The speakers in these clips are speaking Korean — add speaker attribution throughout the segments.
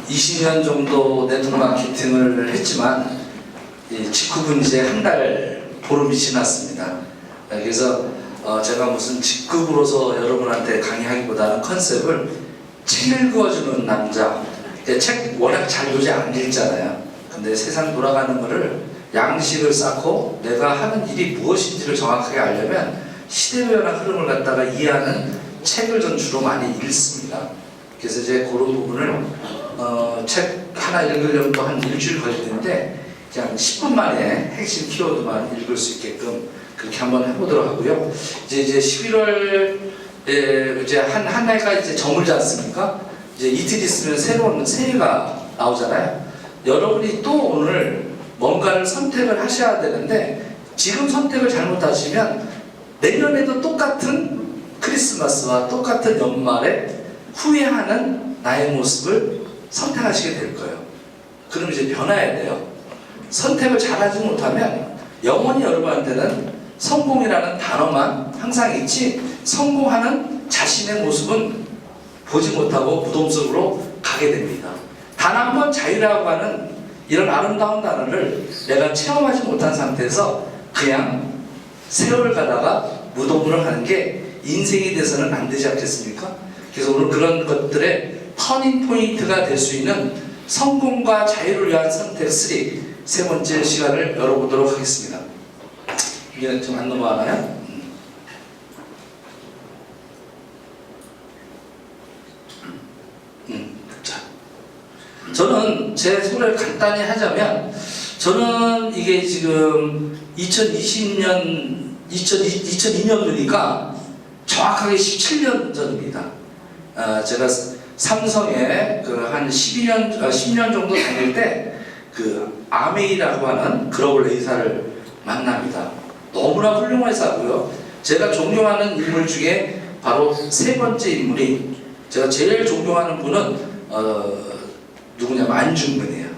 Speaker 1: 20년 정도 네트워크 마케팅을 했지만 직급은 이제 한 달 보름이 지났습니다. 그래서 제가 무슨 직급으로서 여러분한테 강의하기보다는 컨셉을 책 읽어주는 남자. 책 워낙 잘 요새 안 읽잖아요. 근데 세상 돌아가는 거를 양식을 쌓고 내가 하는 일이 무엇인지를 정확하게 알려면 시대 변화 흐름을 갖다가 이해하는 책을 전 주로 많이 읽습니다. 그래서 이제 그런 부분을 책 하나 읽으려면 또 한 일주일 걸리는데 그냥 10분 만에 핵심 키워드만 읽을 수 있게끔 그렇게 한번 해보도록 하고요. 이제 11월 이제 한 해가 이제 저물지 않습니까? 이제 이틀 있으면 새로운 새해가 나오잖아요. 여러분이 또 오늘 뭔가를 선택을 하셔야 되는데 지금 선택을 잘못하시면 내년에도 똑같은 크리스마스와 똑같은 연말에 후회하는 나의 모습을 선택하시게 될 거예요. 그럼 이제 변화해야 돼요. 선택을 잘하지 못하면 영원히 여러분한테는 성공이라는 단어만 항상 있지 성공하는 자신의 모습은 보지 못하고 무덤 속으로 가게 됩니다. 단 한 번 자유라고 하는 이런 아름다운 단어를 내가 체험하지 못한 상태에서 그냥 세월을 가다가 무덤으로 가는 게 인생이 돼서는 안 되지 않겠습니까? 그래서 오늘 그런 것들의 터닝 포인트가 될 수 있는 성공과 자유를 위한 선택 3 세 번째 시간을 열어보도록 하겠습니다. 이게 좀 안 넘어가나요? 자, 저는 제 소개를 간단히 하자면 저는 이게 지금 2002년도니까 정확하게 17년 전입니다. 제가 삼성에 한 10년 정도 다닐 때 그 아메이라고 하는 글로벌 A사를 만납니다. 너무나 훌륭한 회사고요. 제가 존경하는 인물 중에 바로 세 번째 인물이 제가 제일 존경하는 분은 누구냐면 안중근이에요.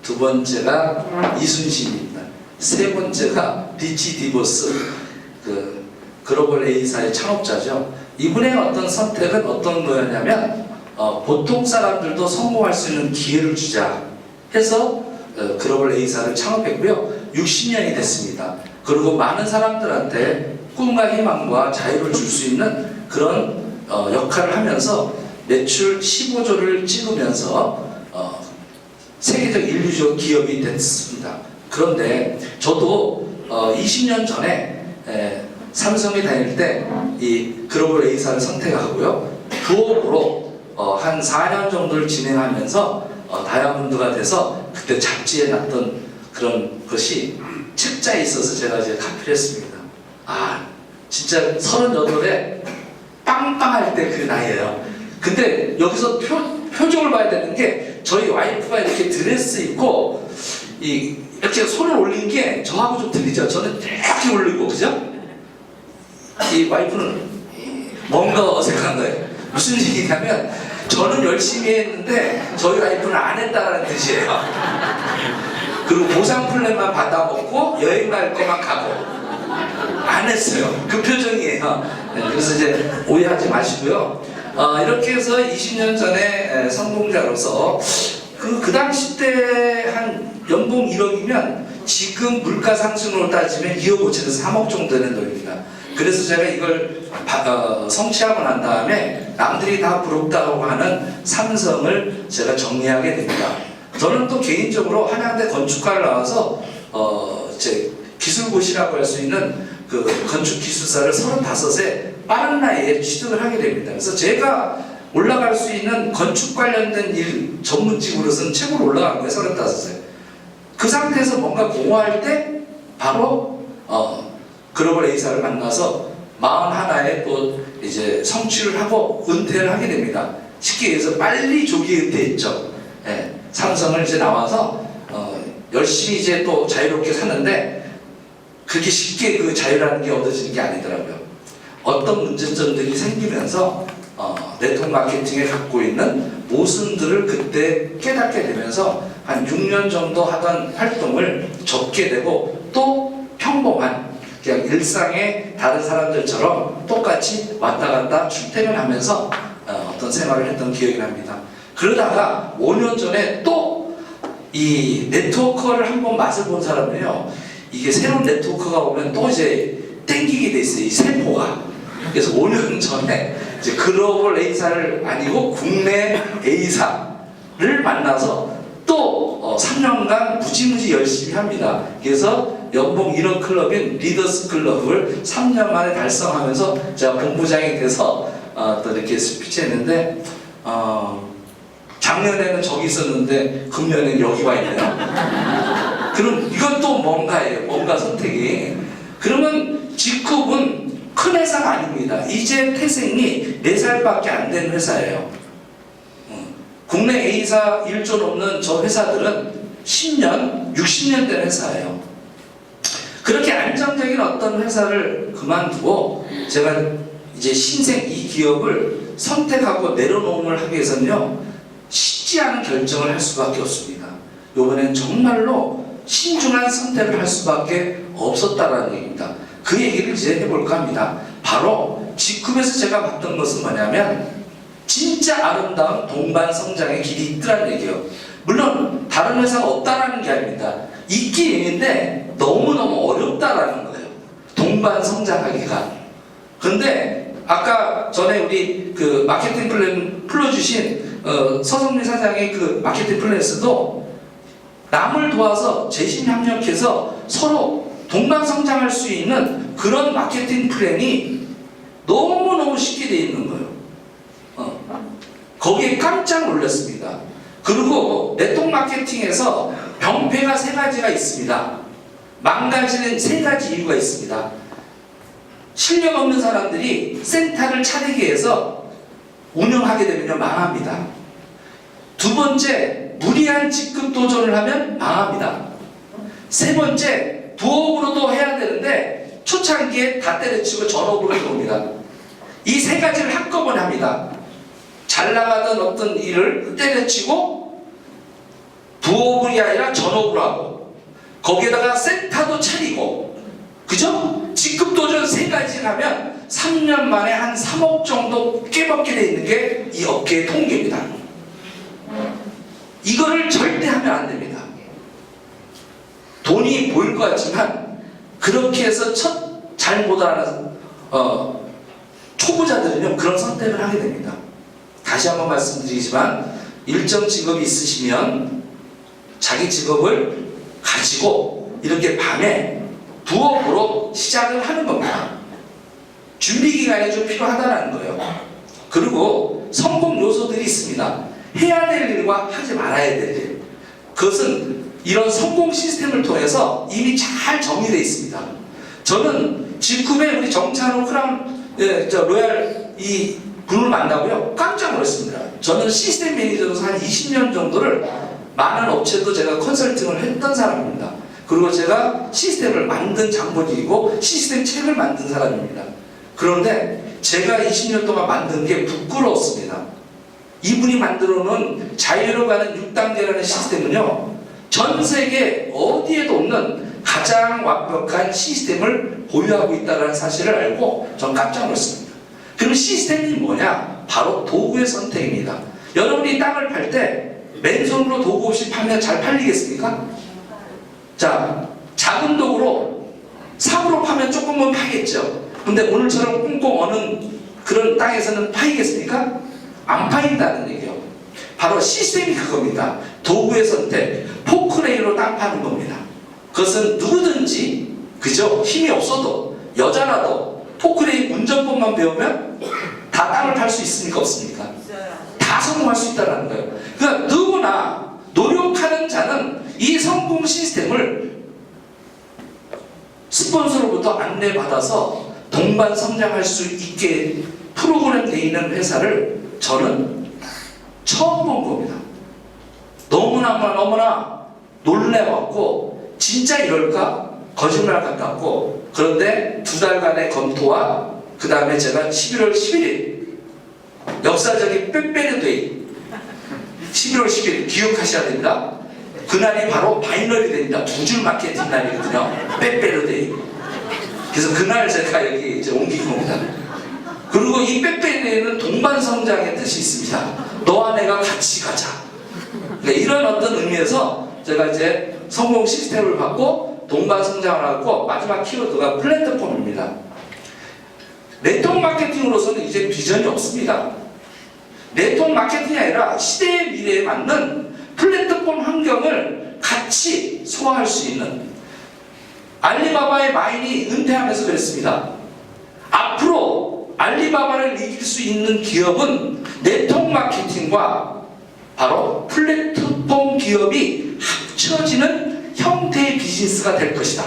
Speaker 1: 두 번째가 이순신입니다. 세 번째가 리치 디보스 그 글로벌 A사의 창업자죠. 이분의 어떤 선택은 어떤 거였냐면 보통 사람들도 성공할 수 있는 기회를 주자 해서 글로벌 A사를 창업했고요. 60년이 됐습니다. 그리고 많은 사람들한테 꿈과 희망과 자유를 줄 수 있는 그런 역할을 하면서 매출 15조를 찍으면서 세계적 인류적 기업이 됐습니다. 그런데 저도 20년 전에 삼성에 다닐 때 이 글로벌 A사를 선택하고요. 부업으로 한 4년 정도를 진행하면서 다이아몬드가 돼서 그때 잡지에 났던 그런 것이 책자에 있어서 제가 이제 카피를 했습니다. 진짜 38에 빵빵할 때 그 나이에요. 근데 여기서 표정을 봐야 되는 게 저희 와이프가 이렇게 드레스 입고 이렇게 손을 올린 게 저하고 좀 틀리죠. 저는 이렇게 올리고 그죠? 이 와이프는 뭔가 어색한 거예요. 무슨 얘기냐면 저는 열심히 했는데 저희 와이프는 안 했다는 뜻이에요. 그리고 보상 플랜만 받아먹고 여행 갈 것만 가고 안 했어요. 그 표정이에요. 그래서 이제 오해하지 마시고요. 이렇게 해서 20년 전에 성공자로서 그 당시 때 한 연봉 1억이면 지금 물가 상승으로 따지면 2억 5천에서 3억 정도 되는 돈입니다. 그래서 제가 이걸 성취하고 난 다음에 남들이 다 부럽다고 하는 삼성을 제가 정리하게 됩니다. 저는 또 개인적으로 한양대 건축과를 나와서 제 기술고시라고 할 수 있는 그 건축기술사를 35세 빠른 나이에 취득을 하게 됩니다. 그래서 제가 올라갈 수 있는 건축 관련된 일 전문직으로서는 최고로 올라간 거예요. 35세. 그 상태에서 뭔가 공허할 때 바로 글로벌 A사를 만나서 41에 또 이제 성취를 하고 은퇴를 하게 됩니다. 쉽게 얘기해서 빨리 조기 은퇴했죠. 삼성을 이제 나와서 열심히 이제 또 자유롭게 사는데 그렇게 쉽게 그 자유라는 게 얻어지는 게 아니더라고요. 어떤 문제점들이 생기면서 네트워크 마케팅에 갖고 있는 모순들을 그때 깨닫게 되면서 한 6년 정도 하던 활동을 접게 되고 또 평범한 그냥 일상의 다른 사람들처럼 똑같이 왔다 갔다 출퇴근하면서 어떤 생활을 했던 기억이 납니다. 그러다가 5년 전에 또 이 네트워크를 한번 맛을 본 사람은요, 이게 새로운 네트워크가 오면 또 이제 땡기게 돼 있어요, 이 세포가. 그래서 5년 전에 이제 글로벌 A사를 아니고 국내 A사를 만나서 또 3년간 무지무지 열심히 합니다. 그래서 연봉 1억 클럽인 리더스 클럽을 3년 만에 달성하면서 제가 본부장이 돼서 또 이렇게 스피치했는데, 작년에는 저기 있었는데 금년에는 여기 와 있네요. 그럼 이건 또 뭔가예요. 뭔가 선택이. 그러면 직급은 큰 회사가 아닙니다. 이제 태생이 4살밖에 안 된 회사예요. 국내 A사 1조 넘는 저 회사들은 10년, 60년 된 회사예요. 그렇게 안정적인 어떤 회사를 그만두고 제가 이제 신생 이 기업을 선택하고 내려놓음을 하기 위해서는요, 쉽지 않은 결정을 할 수밖에 없습니다. 이번엔 정말로 신중한 선택을 할 수밖에 없었다라는 얘기입니다. 그 얘기를 이제 해볼까 합니다. 바로 직급에서 제가 봤던 것은 뭐냐면, 진짜 아름다운 동반 성장의 길이 있더라는 얘기예요. 물론 다른 회사가 없다라는 게 아닙니다. 있긴 있는데 너무너무 어렵다라는 거예요. 동반 성장하기가. 근데 아까 전에 우리 그 마케팅 플랜 풀어주신 서성민 사장의 그 마케팅 플랜에서도 남을 도와서 재심협력해서 서로 동반 성장할 수 있는 그런 마케팅 플랜이 너무너무 쉽게 되어 있는 거예요. 거기에 깜짝 놀랐습니다. 그리고 네트워크 마케팅에서 병폐가 3가지가 있습니다. 망가지는 3가지 이유가 있습니다. 실력 없는 사람들이 센터를 차리기 위해서 운영하게 되면 망합니다. 두 번째, 무리한 직급 도전을 하면 망합니다. 세 번째, 부업으로도 해야 되는데 초창기에 다 때려치고 전업으로 들어옵니다. 이 3가지를 한꺼번에 합니다. 잘 나가던 어떤 일을 때려치고 부업이 아니라 전업으로 하고, 거기에다가 센터도 차리고, 그죠? 직급 도전 3가지를 하면 3년 만에 한 3억 정도 깨먹게 돼 있는 게 이 업계의 통계입니다. 이거를 절대 하면 안 됩니다. 돈이 보일 것 같지만 그렇게 해서 잘 못하는 초보자들은요, 그런 선택을 하게 됩니다. 다시 한번 말씀드리지만, 일정 직업이 있으시면 자기 직업을 가지고 이렇게 밤에 부업으로 시작을 하는 겁니다. 준비 기간이 좀 필요하다는 거예요. 그리고 성공 요소들이 있습니다. 해야 될 일과 하지 말아야 될 일. 그것은 이런 성공 시스템을 통해서 이미 잘 정리되어 있습니다. 저는 직급에 우리 정찬호 크라운 로얄 이 분을 만나고요, 깜짝 놀랐습니다. 저는 시스템 매니저로서 한 20년 정도를 많은 업체도 제가 컨설팅을 했던 사람입니다. 그리고 제가 시스템을 만든 장본인이고 시스템 책을 만든 사람입니다. 그런데 제가 20년 동안 만든 게 부끄러웠습니다. 이분이 만들어 놓은 자유로 가는 6단계라는 시스템은요, 전 세계 어디에도 없는 가장 완벽한 시스템을 보유하고 있다는 사실을 알고 전 깜짝 놀랐습니다. 그럼 시스템이 뭐냐? 바로 도구의 선택입니다. 여러분이 땅을 팔 때 맨손으로 도구 없이 팔면 잘 팔리겠습니까? 자, 작은 도구로 삽으로 파면 조금은 파겠죠. 근데 오늘처럼 꽁꽁 어는 그런 땅에서는 파이겠습니까? 안 파인다는 얘기요. 바로 시스템이 그겁니다. 도구의 선택, 포크레인으로 땅 파는 겁니다. 그것은 누구든지, 그죠? 힘이 없어도, 여자라도 포크레인 운전법만 배우면 다 땅을 팔 수 있습니까? 없습니까? 다 성공할 수 있다는 거예요. 그러니까 누구나 노력하는 자는 이 성공 시스템을 스폰서로부터 안내받아서 동반 성장할 수 있게 프로그램 되어 있는 회사를 저는 처음 본 겁니다. 너무나 놀래왔고, 진짜 이럴까? 거짓말 같았고, 그런데 2달간의 검토와 그 다음에 제가 11월 11일 역사적인 빼빼르데이 11월 11일 기억하셔야 됩니다. 그날이 바로 바이너리 데이입니다. 2줄 마케팅 날이거든요. 빼빼르데이. 그래서 그날 제가 여기 이제 옮긴 겁니다. 그리고 이 빼빼리에는 동반성장의 뜻이 있습니다. 너와 내가 같이 가자. 그러니까 이런 어떤 의미에서 제가 이제 성공 시스템을 받고 동반성장을 하고 마지막 키워드가 플랫폼입니다. 네트워크 마케팅으로서는 이제 비전이 없습니다. 네트워크 마케팅이 아니라 시대의 미래에 맞는 플랫폼 환경을 같이 소화할 수 있는, 알리바바의 마인이 은퇴하면서 그랬습니다. 앞으로 알리바바를 이길 수 있는 기업은 네트워크 마케팅과 바로 플랫폼 기업이 합쳐지는 형태의 비즈니스가 될 것이다.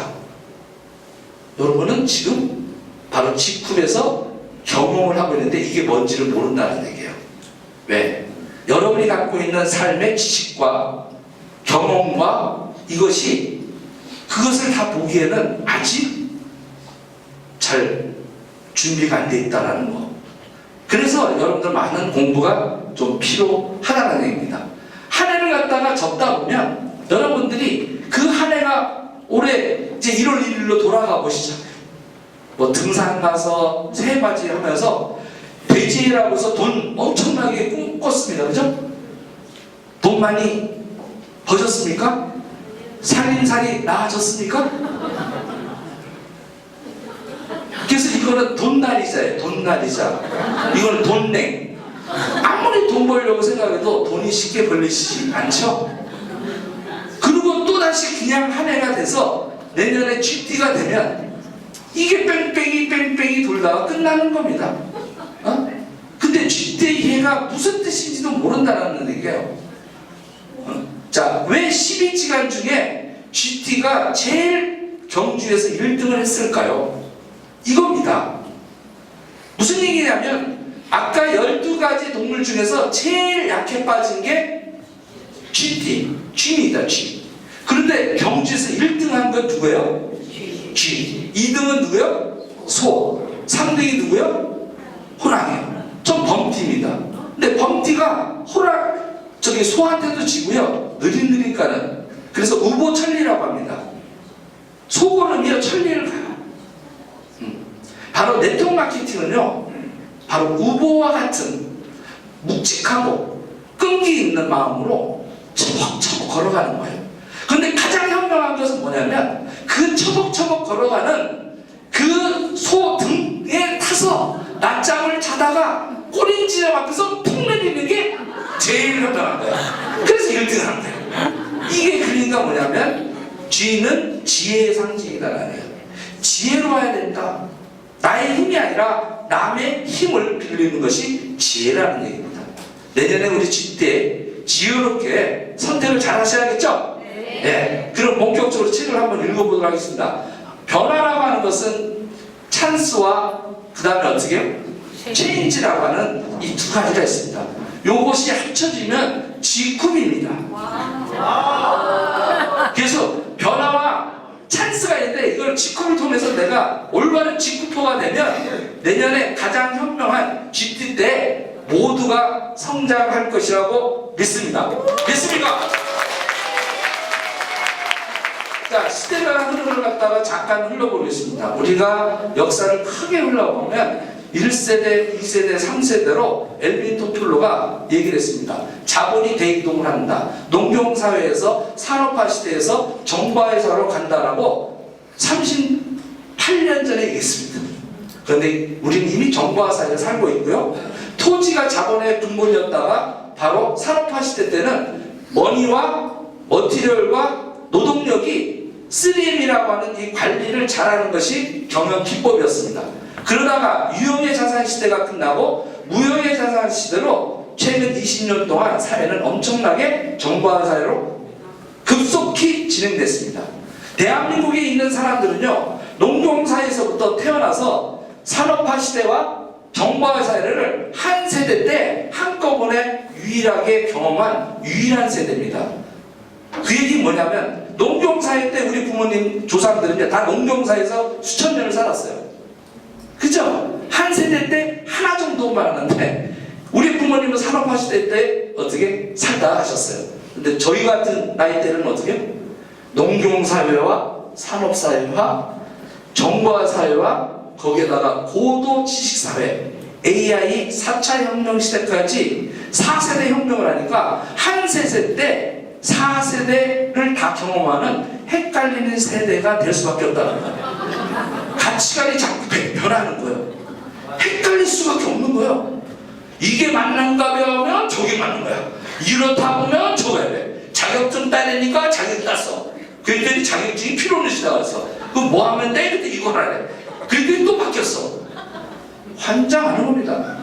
Speaker 1: 여러분은 지금 바로 직후에서 경험을 하고 있는데 이게 뭔지를 모른다는 얘기예요. 왜? 여러분이 갖고 있는 삶의 지식과 경험과 이것이, 그것을 다 보기에는 아직 잘 준비가 안 돼 있다는 거. 그래서 여러분들 많은 공부가 좀 필요하다는 얘기입니다. 한 해를 갖다가 적다 보면 여러분들이 그 한 해가 올해 이제 1월 1일로 돌아가 보시잖아요. 뭐 등산 가서 새해맞이 하면서 돼지라고 해서 돈 엄청나게 꿨습니다. 그죠? 돈 많이 버셨습니까? 살림살이 나아졌습니까? 그래서 이거는 돈날이자예요. 돈날이자. 이거는 돈냉. 아무리 돈 벌려고 생각해도 돈이 쉽게 벌리지 않죠? 그리고 또다시 그냥 한 해가 돼서 내년에 GT가 되면 이게 뺑뺑이 돌다가 끝나는 겁니다. 근데 GT의 해가 무슨 뜻인지도 모른다는 얘기예요. 자, 왜 12시간 중에 GT가 제일 경주에서 1등을 했을까요? 이겁니다. 무슨 얘기냐면 아까 12가지 동물 중에서 제일 약해 빠진 게 쥐입니다. 쥐. 그런데 경주에서 1등한 건 누구예요? 쥐. 2등은 누구예요? 소. 3등이 누구예요? 호랑이요. 전 범띠입니다. 근데 범띠가 소한테도 지고요. 느리니까는. 그래서 우보천리라고 합니다. 소고는요, 천리를 가요. 바로 네트워크 마케팅은요, 바로 우보와 같은 묵직하고 끈기 있는 마음으로 처벅처벅 걸어가는 거예요. 그런데 가장 현명한 것은 뭐냐면 그 처벅처벅 걸어가는 그 소 등에 타서 낮잠을 자다가 꼬린지점 앞에서 푹 내리는 게 제일 현명한 거예요. 그래서 1등을 하는 거예요. 이게 그러니까 뭐냐면 쥐는 지혜의 상징이다라는 거예요. 지혜로워야 된다. 나의 힘이 아니라 남의 힘을 빌리는 것이 지혜라는 얘기입니다. 내년에 우리 쥐 때 지혜롭게 선택을 잘 하셔야겠죠? 네. 그럼 본격적으로 책을 한번 읽어보도록 하겠습니다. 변화라고 하는 것은 찬스와 그 다음에 어떻게 해요? 체인지라고 하는 이 두 가지가 있습니다. 요것이 합쳐지면 지쿰입니다. 그래서 변화와 찬스가 있는데 이걸 지쿰을 통해서 내가 올바른 지쿰퍼가 되면 내년에 가장 현명한 GT 때 모두가 성장할 것이라고 믿습니다. 믿습니까? 자, 시대가 흐름을 갖다가 잠깐 흘러보겠습니다. 우리가 역사를 크게 흘러보면 1세대, 2세대, 3세대로 엘빈 토플로가 얘기를 했습니다. 자본이 대이동을 한다. 농경사회에서 산업화 시대에서 정보화사로 간다라고 38년 전에 얘기했습니다. 그런데 우리는 이미 정보화 사회에 살고 있고요. 토지가 자본의 근본이었다가 바로 산업화 시대 때는 머니와 머티리얼과 노동력이 3M이라고 하는 이 관리를 잘하는 것이 경영 기법이었습니다. 그러다가 유형의 자산 시대가 끝나고 무형의 자산 시대로 최근 20년 동안 사회는 엄청나게 정보화 사회로 급속히 진행됐습니다. 대한민국에 있는 사람들은요, 농경사회에서부터 태어나서 산업화 시대와 정보화 사회를 한 세대 때 한꺼번에 유일하게 경험한 유일한 세대입니다. 그 얘기 뭐냐면 농경사회 때 우리 부모님 조상들은요 다 농경사회에서 수천 년을 살았어요. 그죠? 한 세대 때 하나 정도만 하는데 우리 부모님은 산업화 시대 때 어떻게 살다 하셨어요. 근데 저희 같은 나이 때는 어떻게? 농경사회와 산업사회와 정보화 사회와 거기에다가 고도 지식사회, AI 4차 혁명 시대까지 4세대 혁명을 하니까 한 세대 때 4세대를 다 경험하는 헷갈리는 세대가 될 수밖에 없다는 거예요. 가치관이 자꾸 변하는 거예요. 헷갈릴 수밖에 없는 거예요. 이게 맞는가 배우면 저게 맞는 거야. 이렇다 보면 저거야 돼. 자격증 따내니까 자격증 땄어. 그랬더니 자격증이 필요 없는 시대가 왔어. 그럼 뭐 하면 돼? 그랬더니 이거 하래. 그랬더니 또 바뀌었어. 환장하는 겁니다.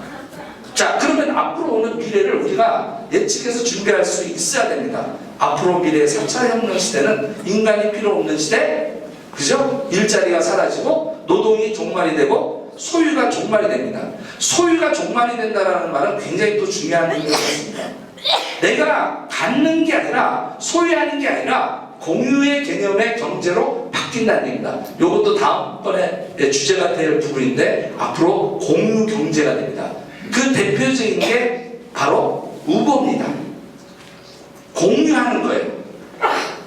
Speaker 1: 자, 그러면 앞으로 오는 미래를 우리가 예측해서 준비할 수 있어야 됩니다. 앞으로 미래의 4차 혁명 시대는 인간이 필요 없는 시대, 그죠? 일자리가 사라지고 노동이 종말이 되고 소유가 종말이 됩니다. 소유가 종말이 된다는 말은 굉장히 또 중요한 의미가 있습니다. 내가 갖는 게 아니라 소유하는 게 아니라 공유의 개념의 경제로 바뀐다는 얘기입니다. 이것도 다음번에 주제가 될 부분인데 앞으로 공유 경제가 됩니다. 그 대표적인 게 바로 우버입니다. 공유하는 거예요.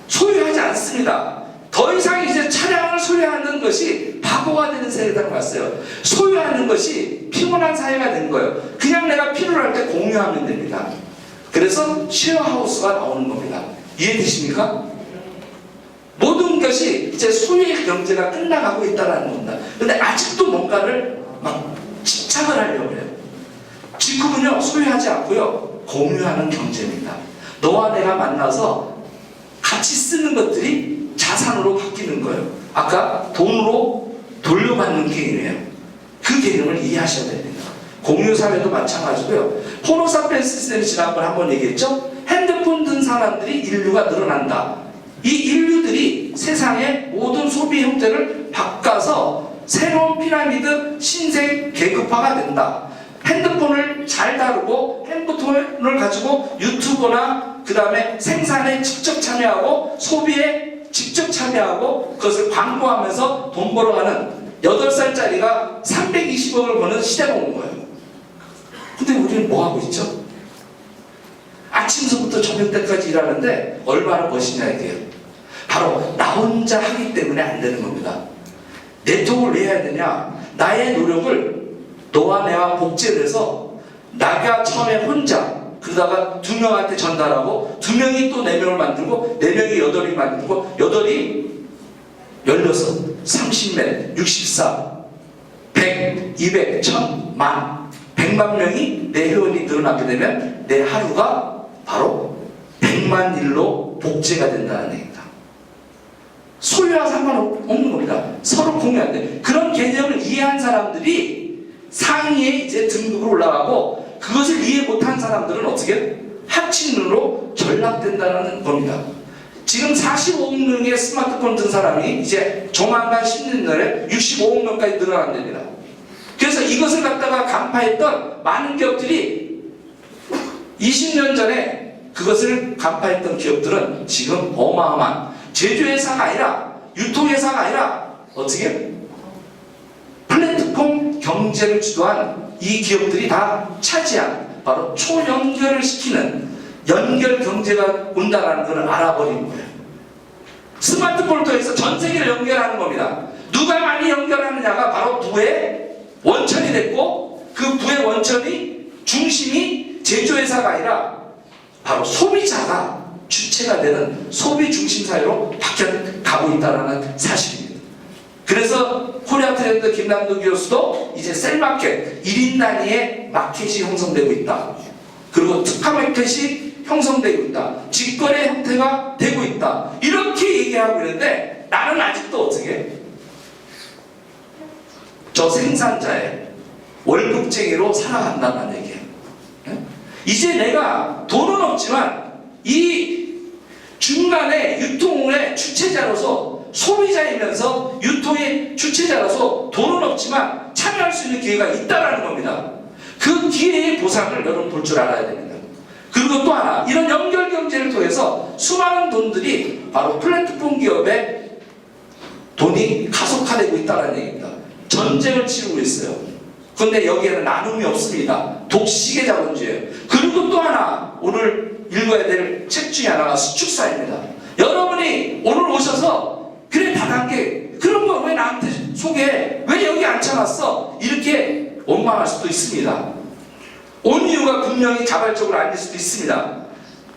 Speaker 1: 소유하지 않습니다. 더 이상 이제 차량을 소유하는 것이 바보가 되는 세대가 왔어요. 소유하는 것이 피곤한 사회가 된 거예요. 그냥 내가 필요로 할 때 공유하면 됩니다. 그래서 쉐어하우스가 나오는 겁니다. 이해되십니까? 모든 것이 이제 소유의 경제가 끝나가고 있다는 겁니다. 근데 아직도 뭔가를 막 집착을 하려고 해요. 지금은요, 소유하지 않고요, 공유하는 경제입니다. 너와 내가 만나서 같이 쓰는 것들이 자산으로 바뀌는 거예요. 아까 돈으로 돌려받는 개념이에요. 그 개념을 이해하셔야 됩니다. 공유사회도 마찬가지고요. 호모사피엔스 시스템이 지난번에 한번 얘기했죠? 핸드폰 든 사람들이 인류가 늘어난다. 이 인류들이 세상의 모든 소비 형태를 바꿔서 새로운 피라미드 신생 계급화가 된다. 핸드폰을 잘 다루고 핸드폰을 가지고 유튜버나 그 다음에 생산에 직접 참여하고 소비에 직접 참여하고 그것을 광고하면서 돈 벌어가는 8살짜리가 320억을 버는 시대가 온 거예요. 근데 우리는 뭐 하고 있죠? 아침서부터 저녁 때까지 일하는데 얼마나 버시냐 이게요. 바로 나 혼자 하기 때문에 안 되는 겁니다. 네트워크를 왜 해야 되냐? 나의 노력을 너와 내가 복제를 해서 나가 처음에 혼자 그러다가 2명한테 전달하고 2명이 또 4명을 만들고 4명이 8이 만들고 8이 16, 30명, 64, 100, 200, 1000, 만 100만 명이 내 회원이 늘어나게 되면 내 하루가 바로 100만 일로 복제가 된다는 얘기입니다. 소유와 상관없는 겁니다. 서로 공유한데 그런 개념을 이해한 사람들이 상위에 이제 등급으로 올라가고 그것을 이해 못한 사람들은 어떻게 하층으로 전락된다는 겁니다. 지금 45억 명의 스마트폰 든 사람이 이제 조만간 10년 내에 65억 명까지 늘어난답니다. 그래서 이것을 갖다가 간파했던 많은 기업들이 20년 전에 그것을 간파했던 기업들은 지금 어마어마한 제조회사가 아니라 유통회사가 아니라 어떻게 플랫폼 경제를 주도한 이 기업들이 다 차지한 바로 초연결을 시키는 연결 경제가 온다는 것을 알아버린 거예요. 스마트폰을 통해서 전 세계를 연결하는 겁니다. 누가 많이 연결하느냐가 바로 부의 원천이 됐고 그 부의 원천이 중심이 제조회사가 아니라 바로 소비자가 주체가 되는 소비 중심 사회로 바뀌어가고 있다는 사실입니다. 그래서 코리아 트렌드 김남도 교수도 이제 셀마켓 1인 단위의 마켓이 형성되고 있다. 그리고 특화 마켓이 형성되고 있다. 직거래 형태가 되고 있다. 이렇게 얘기하고 있는데 나는 아직도 어떻게 저 생산자의 월급쟁이로 살아간다는 얘기예요. 이제 내가 돈은 없지만 이 중간에 유통의 주체자로서 소비자이면서 유통의 주체자로서 돈은 없지만 참여할 수 있는 기회가 있다는 겁니다. 그 기회의 보상을 여러분 볼 줄 알아야 됩니다. 그리고 또 하나 이런 연결 경제를 통해서 수많은 돈들이 바로 플랫폼 기업에 돈이 가속화되고 있다는 얘기입니다. 전쟁을 치르고 있어요. 그런데 여기에는 나눔이 없습니다. 독식의 자본주의예요. 그리고 또 하나 오늘 읽어야 될 책 중에 하나가 수축사입니다. 여러분이 오늘 오셔서 그래 다단계 그런 거 왜 나한테 소개해? 왜 여기 앉혀놨어? 이렇게 원망할 수도 있습니다. 온 이유가 분명히 자발적으로 아닐 수도 있습니다.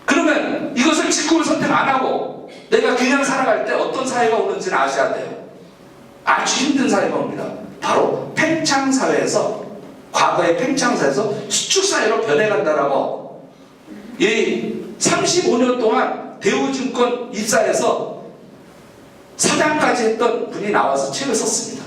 Speaker 1: 그러면 이것을 직구를 선택 안 하고 내가 그냥 살아갈 때 어떤 사회가 오는지는 아셔야 돼요. 아주 힘든 사회가 옵니다. 바로 팽창사회에서, 과거의 팽창사회에서 수축사회로 변해간다라고 이 35년 동안 대우증권 입사해서 사장까지 했던 분이 나와서 책을 썼습니다.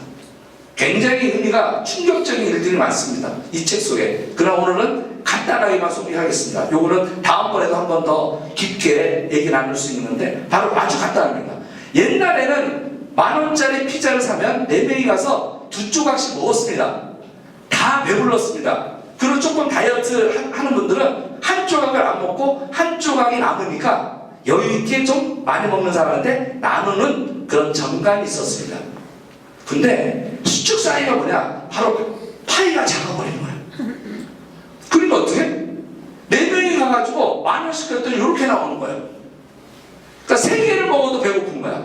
Speaker 1: 굉장히 의미가 충격적인 일들이 많습니다. 이 책 속에. 그러나 오늘은 간단하게만 소개하겠습니다. 요거는 다음번에도 한 번 더 깊게 얘기 나눌 수 있는데 바로 아주 간단합니다. 옛날에는 10,000원짜리 피자를 사면 4명이 가서 2조각씩 먹었습니다. 다 배불렀습니다. 그리고 조금 다이어트 하는 분들은 한 조각을 안 먹고 한 조각이 남으니까 여유있게 좀 많이 먹는 사람한테 나누는 그런 정감이 있었습니다. 근데 수축 사이가 뭐냐? 바로 파이가 작아버리는 거예요. 그러니까 어떻게? 4명이 가가지고 10,000원씩 했더니 이렇게 나오는 거예요. 그러니까 3개를 먹어도 배고픈 거야.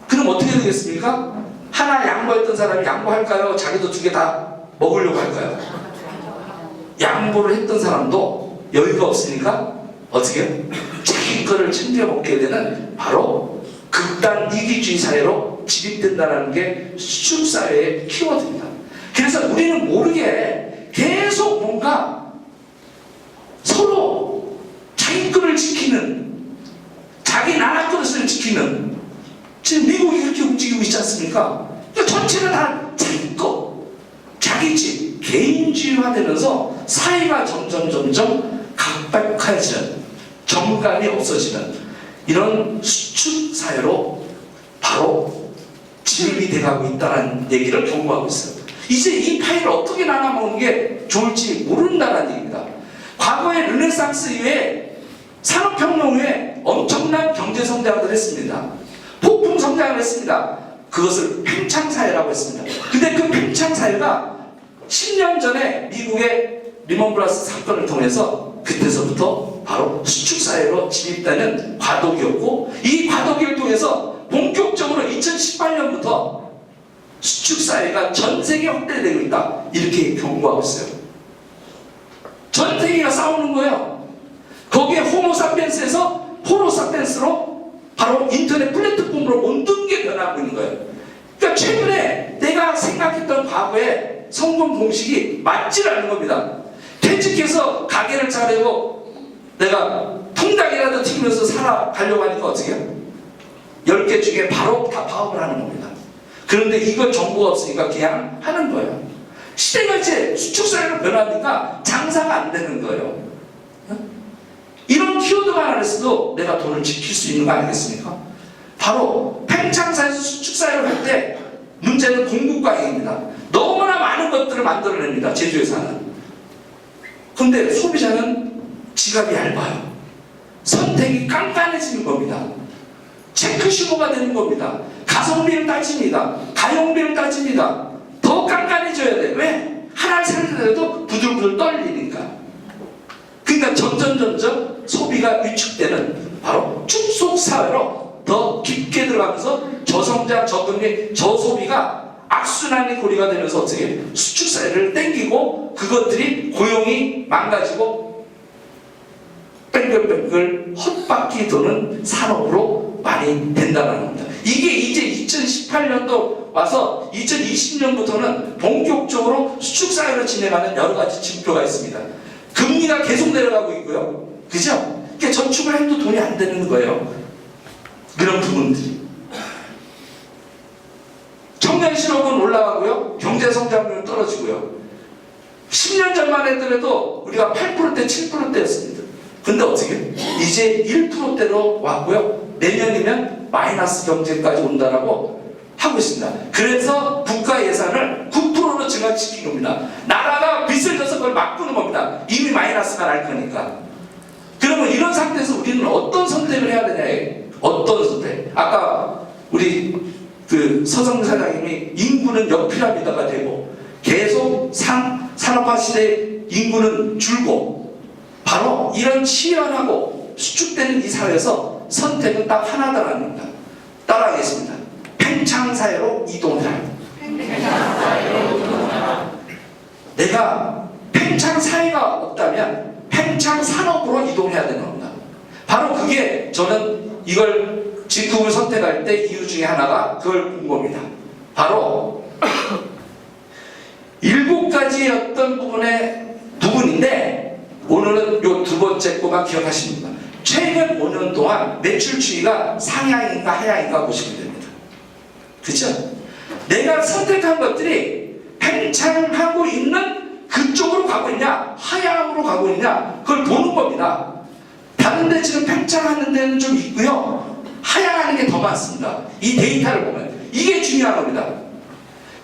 Speaker 1: 그럼 어떻게 되겠습니까? 하나 양보했던 사람이 양보할까요? 자기도 2개 다 먹으려고 할까요? 양보를 했던 사람도 여유가 없으니까 어떻게 해요? 자기 거를 챙겨 먹게 되는 바로 극단 이기주의 사회로 진입된다는 게 수축사회의 키워드입니다. 그래서 우리는 모르게 계속 뭔가 서로 자기 거를 지키는, 자기 나라 것을 지키는, 지금 미국이 이렇게 움직이고 있지 않습니까? 전체는 다 자기 거, 자기 집, 개인주의화 되면서 사회가 점점 각박해지는, 정감이 없어지는 이런 수축사회로 바로 진입이 돼가고 있다는 얘기를 경고하고 있어요. 이제 이 파일을 어떻게 나눠먹는 게 좋을지 모른다는 얘기입니다. 과거의 르네상스 이후에 산업혁명 후에 엄청난 경제성장을 했습니다. 폭풍 성장을 했습니다. 그것을 팽창사회라고 했습니다. 근데 그 팽창사회가 10년 전에 미국의 리먼 브라더스 사건을 통해서 그때서부터 바로 수축사회로 진입되는 과도기였고, 이 과도기를 통해서 본격적으로 2018년부터 수축사회가 전 세계에 확대되고 있다, 이렇게 경고하고 있어요. 전 세계가 싸우는 거예요. 거기에 호모사피엔스에서 호로사피엔스로 바로 인터넷 플랫폼으로 모든 게 변하고 있는 거예요. 그러니까 최근에 내가 생각했던 과거의 성공 공식이 맞질 않는 겁니다. 퇴직해서 가게를 차리고 내가 통닭이라도 튀기면서 살아가려고 하니까 어떻게 해요? 10개 중에 바로 다 파업을 하는 겁니다. 그런데 이걸 정보가 없으니까 그냥 하는 거예요. 시대가 이제 수축사회로 변하니까 장사가 안 되는 거예요. 이런 키워드만 안 했어도 내가 돈을 지킬 수 있는 거 아니겠습니까? 바로 팽창사에서 수축사회로 갈 때 문제는 공급광입니다. 너무나 많은 것들을 만들어냅니다. 제조회사는. 근데 소비자는 지갑이 얇아요. 선택이 깐깐해지는 겁니다. 체크슈거가 되는 겁니다. 가성비를 따집니다. 가용비를 따집니다. 더 깐깐해져야 돼. 왜? 하나를 살려도 부들부들 떨리니까. 그러니까 점점 소비가 위축되는 바로 축소사회로 더 깊게 들어가면서 저성장, 저금리, 저소비가 악순환의 고리가 되면서 어떻게 수축사회를 땡기고 그것들이 고용이 망가지고 뺑글뺑글 헛바퀴 도는 산업으로 많이 된다는 겁니다. 이게 이제 2018년도 와서 2020년부터는 본격적으로 수축사회로 진행하는 여러 가지 징표가 있습니다. 금리가 계속 내려가고 있고요. 그죠? 그러니까 저축을 해도 돈이 안 되는 거예요. 그런 부분들이. 청년 실업은 올라가고요. 경제 성장률은 떨어지고요. 10년 전만 해더라도 우리가 8%대, 7%대였습니다. 근데 어떻게? 이제 1%대로 왔고요. 내년이면 마이너스 경제까지 온다라고 하고 있습니다. 그래서 국가 예산을 9%로 증가시킨 겁니다. 나라가 빚을 져서 그걸 막고는 겁니다. 이미 마이너스가 날 거니까. 그러면 이런 상태에서 우리는 어떤 선택을 해야 되냐? 어떤 선택? 아까 우리 그 서성민 사장님이 인구는 역피라미드가 되고 계속 산업화 시대에 인구는 줄고 바로 이런 치열하고 수축되는 이 사회에서 선택은 딱 하나다라는 겁니다. 따라하겠습니다. 팽창사회로 이동해라. 내가 팽창 사회가 없다면 팽창 산업으로 이동해야 되는 겁니다. 바로 그게 저는 이걸 직급을 선택할 때 이유 중에 하나가 그걸 본 겁니다. 바로 7가지의 어떤 부분인데 오늘은 요 두 번째 거만 기억하십니다. 최근 5년 동안 매출 추이가 상향인가 하향인가 보시면 됩니다. 그렇죠? 내가 선택한 것들이 팽창하고 있는 그쪽으로 가고 있냐 하향으로 가고 있냐 그걸 보는 겁니다. 다른데 지금 팽창하는 데는 좀 있고요, 하향하는 게 더 많습니다. 이 데이터를 보면 이게 중요한 겁니다.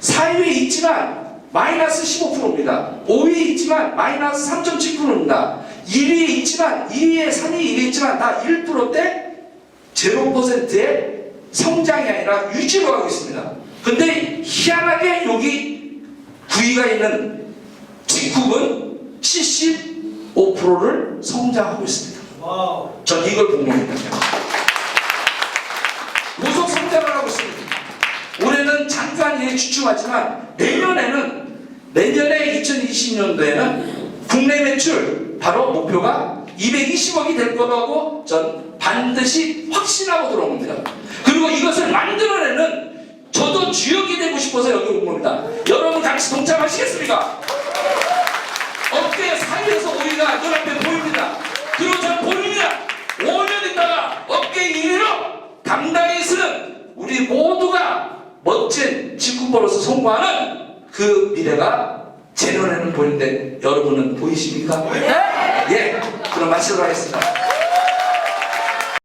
Speaker 1: 4위에 있지만 마이너스 15%입니다. 5위에 있지만 마이너스 3.7%입니다. 1위에 있지만 2위에 3위 1위에 있지만 다 1%대 0%의 성장이 아니라 유지로 가고 있습니다. 근데 희한하게 여기 9위가 있는 직급은 75%를 성장하고 있습니다. 전 이걸 본 겁니다. 노속 성장을 하고 있습니다. 올해는 잠깐 주춤하지만 내년에 2020년도에는 국내 매출 바로 목표가 220억이 될 거라고 전 반드시 확신하고 들어온 겁니다. 그리고 이것을 만들어내는 저도 주역이 되고 싶어서 여기 온 겁니다. 여러분 같이 동참하시겠습니까? 어깨 사이에서 5위가 눈앞에 보입니다. 그리고 저는 보입니다. 5년 있다가 어깨 1위로 당당히 서는 우리 모두가 멋진 직구버로서 성공하는 그 미래가 제 눈에는 보이는데 여러분은 보이십니까? 예, 그럼 마치도록 하겠습니다.